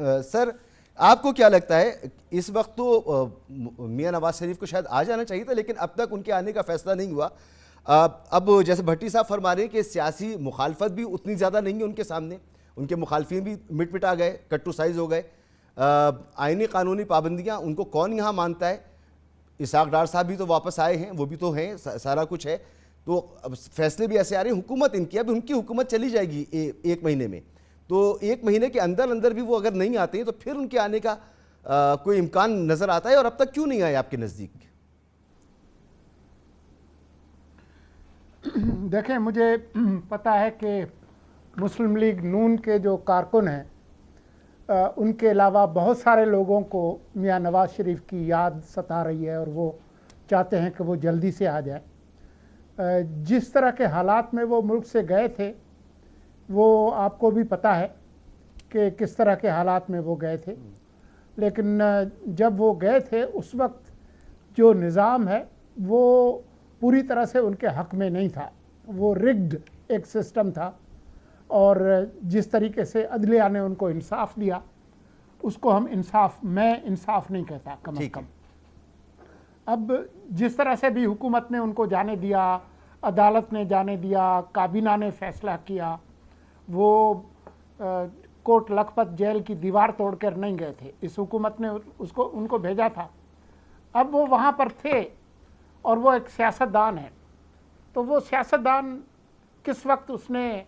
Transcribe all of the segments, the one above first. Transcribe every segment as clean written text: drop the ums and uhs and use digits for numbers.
Sir, आपको क्या लगता है, इस वक्त तो मियां नवाज शरीफ को शायद आ जाना चाहिए था, लेकिन अब तक उनके आने का फैसला नहीं हुआ। अब जैसे भट्टी साहब फरमा रहे हैं कि सियासी मुखालफत भी उतनी ज़्यादा नहीं है उनके सामने, उनके मुखालफिन भी मिट-मिटा गए, कट्टू साइज हो गए। आईनी कानूनी पाबंदियाँ उनको कौन यहाँ मानता है? इसहाक डार साहब भी तो वापस आए हैं, वो भी तो हैं, सारा कुछ है। तो अब फैसले भी ऐसे आ रहे हैं, हुकूमत इनकी, अब उनकी हुकूमत चली जाएगी एक महीने में, तो एक महीने के अंदर अंदर भी वो अगर नहीं आते हैं तो फिर उनके आने का कोई इम्कान नजर आता है? और अब तक क्यों नहीं आए आपके नज़दीक? देखें, मुझे पता है कि मुस्लिम लीग नून के जो कारकुन हैं, उनके अलावा बहुत सारे लोगों को मियां नवाज शरीफ की याद सता रही है और वो चाहते हैं कि वो जल्दी से आ जाए। जिस तरह के हालात में वो मुल्क से गए थे, वो आपको भी पता है कि किस तरह के हालात में वो गए थे। लेकिन जब वो गए थे उस वक्त जो निज़ाम है वो पूरी तरह से उनके हक़ में नहीं था, वो रिग्ड एक सिस्टम था। और जिस तरीके से अदलिया ने उनको इंसाफ दिया, उसको हम इंसाफ, मैं इंसाफ नहीं कहता कम से कम। अब जिस तरह से भी हुकूमत ने उनको जाने दिया, अदालत ने जाने दिया, काबीना ने फैसला किया, वो कोट लखपत जेल की दीवार तोड़कर नहीं गए थे, इस हुकूमत ने उनको भेजा था। अब वो वहाँ पर थे और वो एक सियासतदान है, तो वो सियासतदान किस वक्त उसने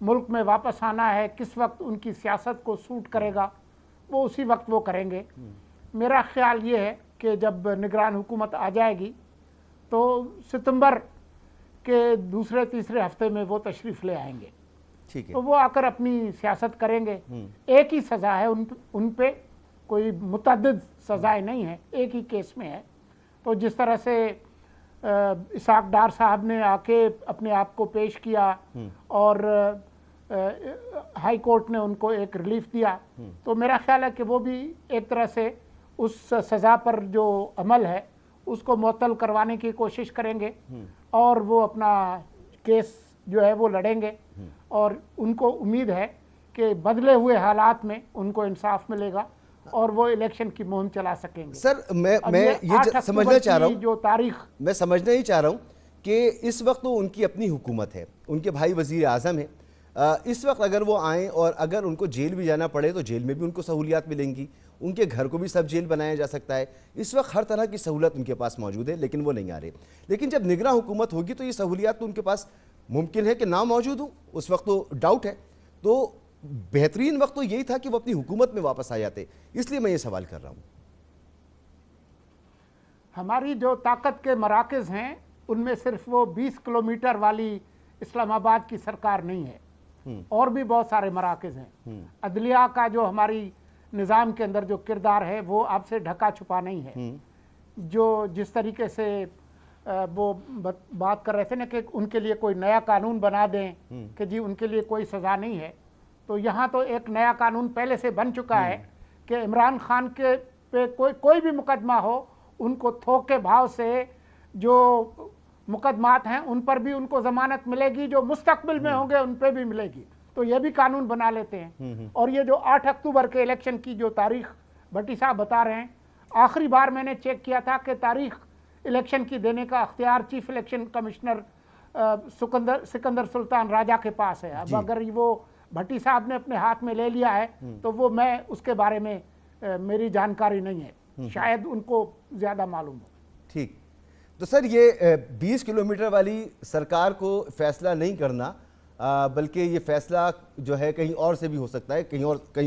मुल्क में वापस आना है, किस वक्त उनकी सियासत को सूट करेगा, वो उसी वक्त वो करेंगे। मेरा ख्याल ये है कि जब निगरान हुकूमत आ जाएगी तो सितंबर के दूसरे तीसरे हफ्ते में वो तशरीफ़ ले आएंगे। ठीक है। तो वो आकर अपनी सियासत करेंगे। एक ही सज़ा है उन पे, कोई मुतअद्दिद सज़ाएं नहीं है, एक ही केस में है। तो जिस तरह से इसहाक डार साहब ने आके अपने आप को पेश किया और हाई कोर्ट ने उनको एक रिलीफ दिया, तो मेरा ख्याल है कि वो भी एक तरह से उस सज़ा पर जो अमल है उसको मुअत्तल करवाने की कोशिश करेंगे और वो अपना केस जो है वो लड़ेंगे। और उनको उम्मीद है कि बदले हुए हालात में उनको इंसाफ मिलेगा और वो इलेक्शन की मुहिम चला सकेंगे। सर, मैं ये समझना चाह रहा हूँ, जो तारीख मैं समझना ही चाह रहा हूँ कि इस वक्त तो उनकी अपनी हुकूमत है, उनके भाई वजीर आज़म है। इस वक्त अगर वो आएँ और अगर उनको जेल भी जाना पड़े तो जेल में भी उनको सहूलियात मिलेंगी, उनके घर को भी सब जेल बनाया जा सकता है। इस वक्त हर तरह की सहूलत उनके पास मौजूद है, लेकिन वो नहीं आ रहे। लेकिन जब निगरान हुकूमत होगी तो ये सहूलियात तो उनके पास मुमकिन है कि ना मौजूद हो, उस वक्त तो डाउट है। तो बेहतरीन वक्त तो यही था कि वो अपनी हुकूमत में वापस आ जाते, इसलिए मैं ये सवाल कर रहा हूँ। हमारी जो ताकत के मराकज़ हैं उनमें सिर्फ वो 20 किलोमीटर वाली इस्लामाबाद की सरकार नहीं है, और भी बहुत सारे मराकज़ हैं। अदलिया का जो हमारी निज़ाम के अंदर जो किरदार है वो आपसे ढका छुपा नहीं है। जो जिस तरीके से वो बात कर रहे थे ना कि उनके लिए कोई नया कानून बना दें कि जी उनके लिए कोई सज़ा नहीं है, तो यहाँ तो एक नया कानून पहले से बन चुका है कि इमरान खान के पे कोई भी मुकदमा हो, उनको थोक के भाव से जो मुकदमात हैं उन पर भी उनको ज़मानत मिलेगी, जो मुस्तकबिल में होंगे उन पर भी मिलेगी। तो ये भी कानून बना लेते हैं। और ये जो 8 अक्टूबर के इलेक्शन की जो तारीख भट्टी साहब बता रहे हैं, आखिरी बार मैंने चेक किया था कि तारीख इलेक्शन की देने का अख्तियार chief election commissioner Sikandar Sultan Raja के पास है। अब अगर वो भट्टी साहब ने अपने हाथ में ले लिया है तो वो, मैं उसके बारे में मेरी जानकारी नहीं है, शायद उनको ज़्यादा मालूम हो। ठीक। तो सर, ये 20 किलोमीटर वाली सरकार को फैसला नहीं करना, बल्कि ये फैसला जो है कहीं और से भी हो सकता है, कहीं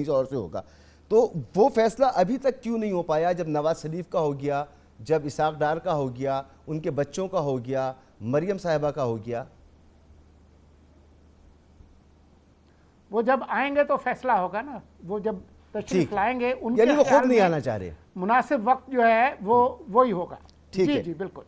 और से होगा, तो वो फैसला अभी तक क्यों नहीं हो पाया? जब नवाज शरीफ का हो गया, जब इसहाक डार का हो गया, उनके बच्चों का हो गया, मरियम साहिबा का हो गया। वो जब आएंगे तो फैसला होगा ना, वो जब तशरीफ लाएंगे, उनके यानी वो खुद नहीं आना चाह रहे, मुनासिब वक्त जो है वो वही होगा। ठीक है। जी बिल्कुल।